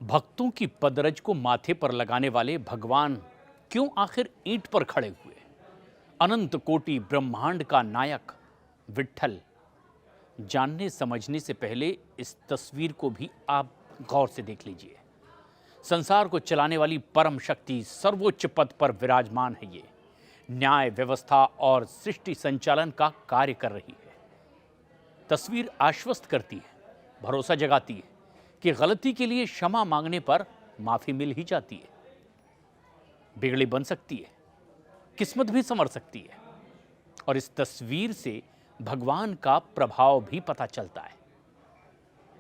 भक्तों की पदरज को माथे पर लगाने वाले भगवान क्यों आखिर ईंट पर खड़े हुए? अनंत कोटि ब्रह्मांड का नायक विट्ठल। जानने समझने से पहले इस तस्वीर को भी आप गौर से देख लीजिए। संसार को चलाने वाली परम शक्ति सर्वोच्च पद पर विराजमान है। ये न्याय व्यवस्था और सृष्टि संचालन का कार्य कर रही है। तस्वीर आश्वस्त करती है, भरोसा जगाती है कि गलती के लिए क्षमा मांगने पर माफी मिल ही जाती है। बिगड़ी बन सकती है, किस्मत भी संवर सकती है। और इस तस्वीर से भगवान का प्रभाव भी पता चलता है।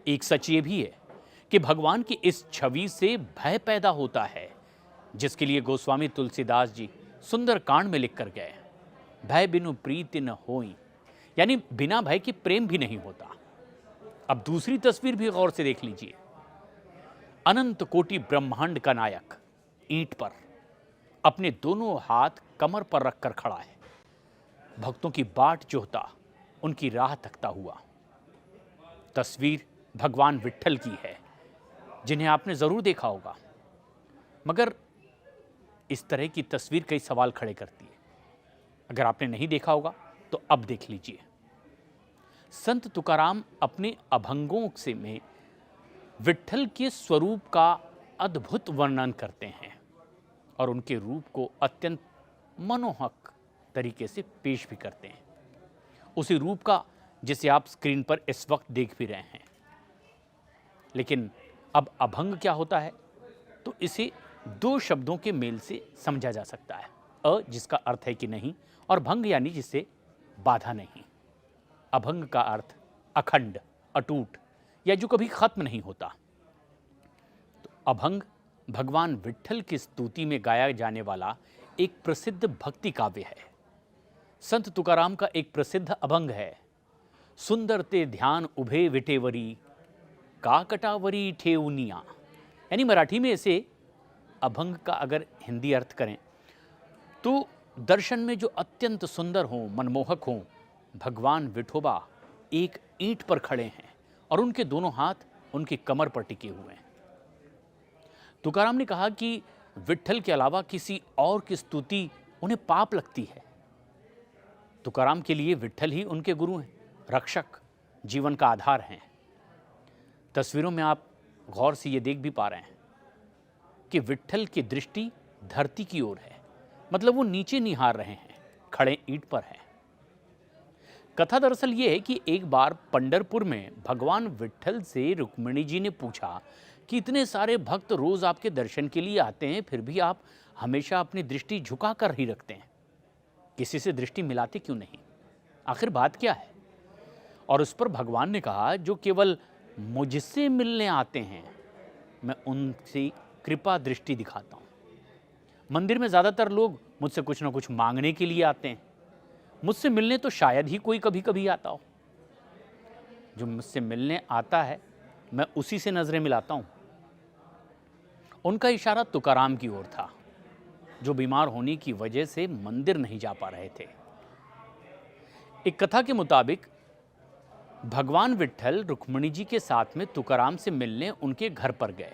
एक सच ये भी है कि भगवान की इस छवि से भय पैदा होता है, जिसके लिए गोस्वामी तुलसीदास जी सुंदर कांड में लिख कर गए, भय बिनु प्रीति न होई, यानी बिना भय के प्रेम भी नहीं होता। अब दूसरी तस्वीर भी गौर से देख लीजिए। अनंत कोटि ब्रह्मांड का नायक ईंट पर अपने दोनों हाथ कमर पर रखकर खड़ा है, भक्तों की बाट जोहता, उनकी राह तकता हुआ। तस्वीर भगवान विट्ठल की है, जिन्हें आपने जरूर देखा होगा, मगर इस तरह की तस्वीर कई सवाल खड़े करती है। अगर आपने नहीं देखा होगा तो अब देख लीजिए। संत तुकाराम अपने अभंगों से में विट्ठल के स्वरूप का अद्भुत वर्णन करते हैं और उनके रूप को अत्यंत मनोहक तरीके से पेश भी करते हैं। उसी रूप का जिसे आप स्क्रीन पर इस वक्त देख भी रहे हैं। लेकिन अब अभंग क्या होता है, तो इसे दो शब्दों के मेल से समझा जा सकता है। अ जिसका अर्थ है कि नहीं, और भंग यानी जिससे बाधा नहीं। अभंग का अर्थ अखंड, अटूट, या जो कभी खत्म नहीं होता। तो अभंग भगवान विट्ठल की स्तुति में गाया जाने वाला एक प्रसिद्ध भक्ति काव्य है। संत तुकाराम का एक प्रसिद्ध अभंग है, सुंदर ते ध्यान उभे विटेवरी, काकटावरी ठेउनिया। यानी मराठी में इसे अभंग का अगर हिंदी अर्थ करें तो दर्शन में जो अत्यंत सुंदर हो, मनमोहक हो, भगवान विठोबा एक ईंट पर खड़े हैं और उनके दोनों हाथ उनकी कमर पर टिके हुए हैं। तुकाराम ने कहा कि विट्ठल के अलावा किसी और की स्तुति उन्हें पाप लगती है। तुकाराम के लिए विट्ठल ही उनके गुरु हैं, रक्षक, जीवन का आधार हैं। तस्वीरों में आप गौर से ये देख भी पा रहे हैं कि विट्ठल की दृष्टि धरती की ओर है, मतलब वो नीचे निहार रहे हैं, खड़े ईंट पर हैं। कथा दरअसल ये है कि एक बार पंढरपुर में भगवान विट्ठल से रुक्मिणी जी ने पूछा कि इतने सारे भक्त रोज आपके दर्शन के लिए आते हैं, फिर भी आप हमेशा अपनी दृष्टि झुका कर ही रखते हैं, किसी से दृष्टि मिलाते क्यों नहीं? आखिर बात क्या है? और उस पर भगवान ने कहा, जो केवल मुझसे मिलने आते हैं मैं उनसे कृपा दृष्टि दिखाता हूं। मंदिर में ज्यादातर लोग मुझसे कुछ ना कुछ मांगने के लिए आते हैं, मुझसे मिलने तो शायद ही कोई कभी कभी आता हो। जो मुझसे मिलने आता है मैं उसी से नजरें मिलाता हूं। उनका इशारा तुकाराम की ओर था, जो बीमार होने की वजह से मंदिर नहीं जा पा रहे थे। एक कथा के मुताबिक भगवान विट्ठल रुक्मिणी जी के साथ में तुकाराम से मिलने उनके घर पर गए।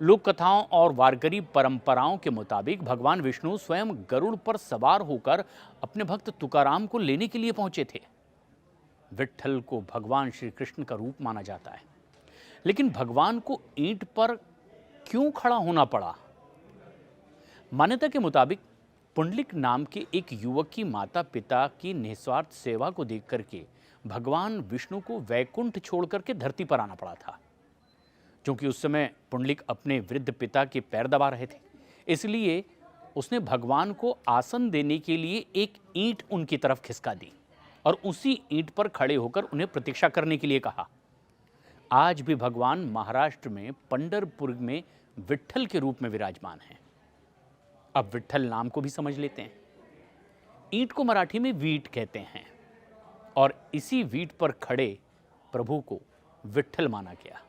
लोक कथाओं और वारकरी परंपराओं के मुताबिक भगवान विष्णु स्वयं गरुड़ पर सवार होकर अपने भक्त तुकाराम को लेने के लिए पहुंचे थे। विट्ठल को भगवान श्री कृष्ण का रूप माना जाता है, लेकिन भगवान को ईंट पर क्यों खड़ा होना पड़ा? मान्यता के मुताबिक पुंडलिक नाम के एक युवक की माता पिता की निस्वार्थ सेवा को देख करके भगवान विष्णु को वैकुंठ छोड़ करके धरती पर आना पड़ा था। क्योंकि उस समय पुंडलिक अपने वृद्ध पिता के पैर दबा रहे थे, इसलिए उसने भगवान को आसन देने के लिए एक ईंट उनकी तरफ खिसका दी और उसी ईंट पर खड़े होकर उन्हें प्रतीक्षा करने के लिए कहा। आज भी भगवान महाराष्ट्र में पंढरपुर में विट्ठल के रूप में विराजमान हैं। अब विट्ठल नाम को भी समझ लेते हैं। ईंट को मराठी में वीट कहते हैं और इसी वीट पर खड़े प्रभु को विट्ठल माना गया।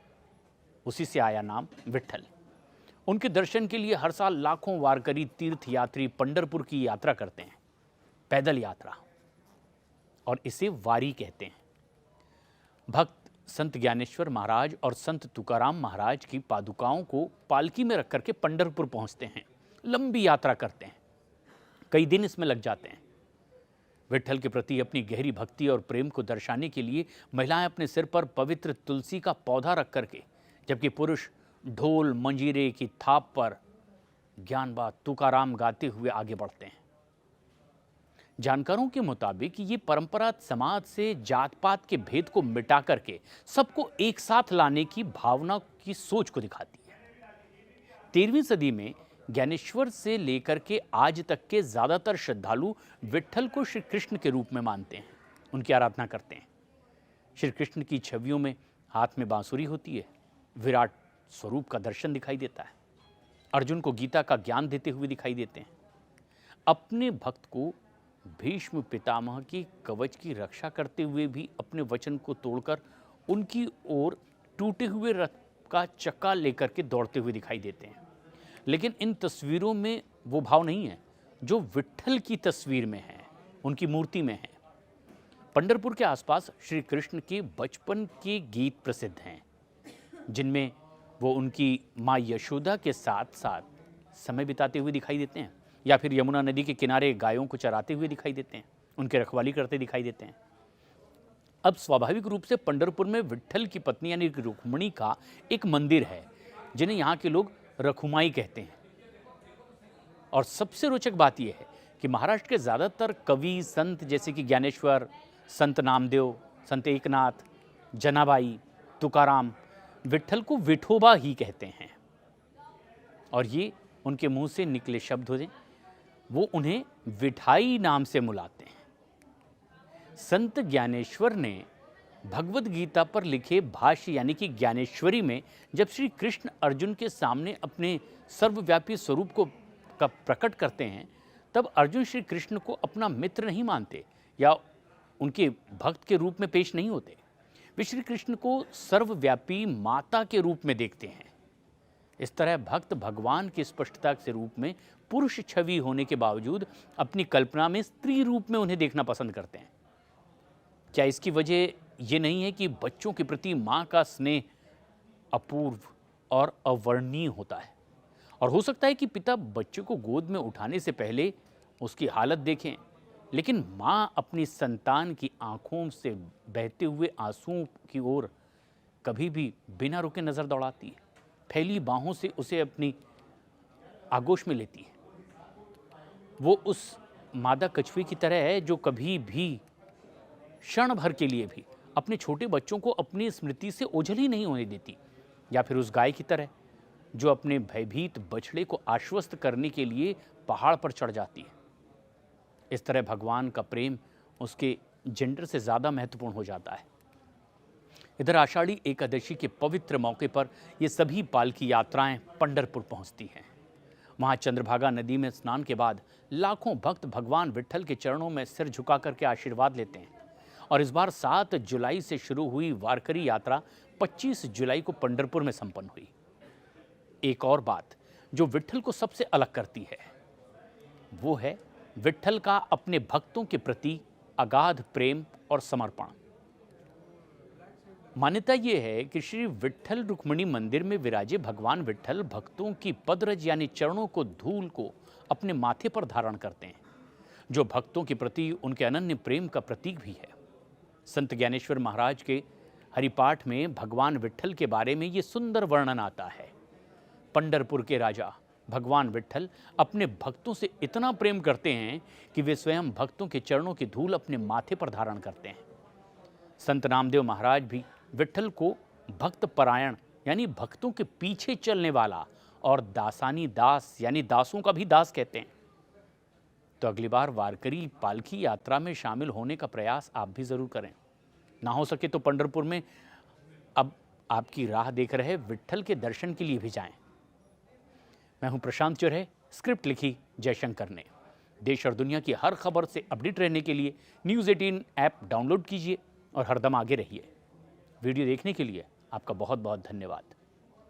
उसी से आया नाम विट्ठल। उनके दर्शन के लिए हर साल लाखों वारकरी तीर्थ यात्री पंढरपुर की यात्रा करते हैं, पैदल यात्रा, और इसे वारी कहते हैं। भक्त संत ज्ञानेश्वर महाराज और संत तुकाराम महाराज की पादुकाओं को पालकी में रख करके पंढरपुर पहुंचते हैं। लंबी यात्रा करते हैं, कई दिन इसमें लग जाते हैं। विट्ठल के प्रति अपनी गहरी भक्ति और प्रेम को दर्शाने के लिए महिलाएं अपने सिर पर पवित्र तुलसी का पौधा रख करके, जबकि पुरुष ढोल मंजीरे की थाप पर ज्ञानबा तुकाराम गाते हुए आगे बढ़ते हैं। जानकारों के मुताबिक ये परंपरा समाज से जात पात के भेद को मिटा करके सबको एक साथ लाने की भावना की सोच को दिखाती है। 13वीं सदी में ज्ञानेश्वर से लेकर के आज तक के ज्यादातर श्रद्धालु विट्ठल को श्री कृष्ण के रूप में मानते हैं, उनकी आराधना करते हैं। श्री कृष्ण की छवियों में हाथ में बांसुरी होती है, विराट स्वरूप का दर्शन दिखाई देता है, अर्जुन को गीता का ज्ञान देते हुए दिखाई देते हैं। अपने भक्त को भीष्म पितामह की कवच की रक्षा करते हुए भी अपने वचन को तोड़कर उनकी ओर टूटे हुए रथ का चक्का लेकर के दौड़ते हुए दिखाई देते हैं। लेकिन इन तस्वीरों में वो भाव नहीं है जो विट्ठल की तस्वीर में है, उनकी मूर्ति में है। पंढरपुर के आसपास श्री कृष्ण के बचपन के गीत प्रसिद्ध हैं, जिनमें वो उनकी माँ यशोदा के साथ साथ समय बिताते हुए दिखाई देते हैं, या फिर यमुना नदी के किनारे गायों को चराते हुए दिखाई देते हैं, उनके रखवाली करते दिखाई देते हैं। अब स्वाभाविक रूप से पंढरपुर में विट्ठल की पत्नी यानी रुक्मिणी का एक मंदिर है, जिन्हें यहाँ के लोग रखुमाई कहते हैं। और सबसे रोचक बात यह है कि महाराष्ट्र के ज़्यादातर कवि संत जैसे कि ज्ञानेश्वर, संत नामदेव, संत एकनाथ, जनाबाई, तुकाराम विट्ठल को विठोबा ही कहते हैं। और ये उनके मुंह से निकले शब्द होते, वो उन्हें विठाई नाम से बुलाते हैं। संत ज्ञानेश्वर ने भगवद गीता पर लिखे भाष्य यानी कि ज्ञानेश्वरी में जब श्री कृष्ण अर्जुन के सामने अपने सर्वव्यापी स्वरूप को प्रकट करते हैं, तब अर्जुन श्री कृष्ण को अपना मित्र नहीं मानते या उनके भक्त के रूप में पेश नहीं होते। वे श्री कृष्ण को सर्वव्यापी माता के रूप में देखते हैं। इस तरह भक्त भगवान की स्पष्टता के रूप में पुरुष छवि होने के बावजूद अपनी कल्पना में स्त्री रूप में उन्हें देखना पसंद करते हैं। क्या इसकी वजह ये नहीं है कि बच्चों के प्रति माँ का स्नेह अपूर्व और अवर्णनीय होता है, और हो सकता है कि पिता बच्चे को गोद में उठाने से पहले उसकी हालत देखें, लेकिन माँ अपनी संतान की आंखों से बहते हुए आंसुओं की ओर कभी भी बिना रुके नजर दौड़ाती है, फैली बाहों से उसे अपनी आगोश में लेती है। वो उस मादा कछुए की तरह है जो कभी भी क्षण भर के लिए भी अपने छोटे बच्चों को अपनी स्मृति से ओझल ही नहीं होने देती, या फिर उस गाय की तरह जो अपने भयभीत बछड़े को आश्वस्त करने के लिए पहाड़ पर चढ़ जाती है। इस तरह भगवान का प्रेम उसके जेंडर से ज़्यादा महत्वपूर्ण हो जाता है। इधर आषाढ़ी एकादशी के पवित्र मौके पर ये सभी पालकी यात्राएं पंढरपुर पहुंचती हैं। वहां चंद्रभागा नदी में स्नान के बाद लाखों भक्त भगवान विट्ठल के चरणों में सिर झुका करके आशीर्वाद लेते हैं। और इस बार 7 जुलाई से शुरू हुई वारकरी यात्रा 25 जुलाई को पंढरपुर में संपन्न हुई। एक और बात जो विट्ठल को सबसे अलग करती है वो है विट्ठल का अपने भक्तों के प्रति अगाध प्रेम और समर्पण। मान्यता यह है कि श्री विट्ठल रुक्मिणी मंदिर में विराजे भगवान विट्ठल भक्तों की पदरज यानी चरणों को धूल को अपने माथे पर धारण करते हैं, जो भक्तों के प्रति उनके अनन्य प्रेम का प्रतीक भी है। संत ज्ञानेश्वर महाराज के हरिपाठ में भगवान विट्ठल के बारे में ये सुंदर वर्णन आता है। पंढरपुर के राजा भगवान विट्ठल अपने भक्तों से इतना प्रेम करते हैं कि वे स्वयं भक्तों के चरणों की धूल अपने माथे पर धारण करते हैं। संत नामदेव महाराज भी विट्ठल को भक्त परायण यानी भक्तों के पीछे चलने वाला और दासानी दास यानी दासों का भी दास कहते हैं। तो अगली बार वारकरी पालकी यात्रा में शामिल होने का प्रयास आप भी जरूर करें। ना हो सके तो पंढरपुर में अब आपकी राह देख रहे विट्ठल के दर्शन के लिए भी जाएं। मैं हूं प्रशांत चुरहे, स्क्रिप्ट लिखी जयशंकर ने। देश और दुनिया की हर खबर से अपडेट रहने के लिए न्यूज़ 18 ऐप डाउनलोड कीजिए और हरदम आगे रहिए। वीडियो देखने के लिए आपका बहुत बहुत धन्यवाद।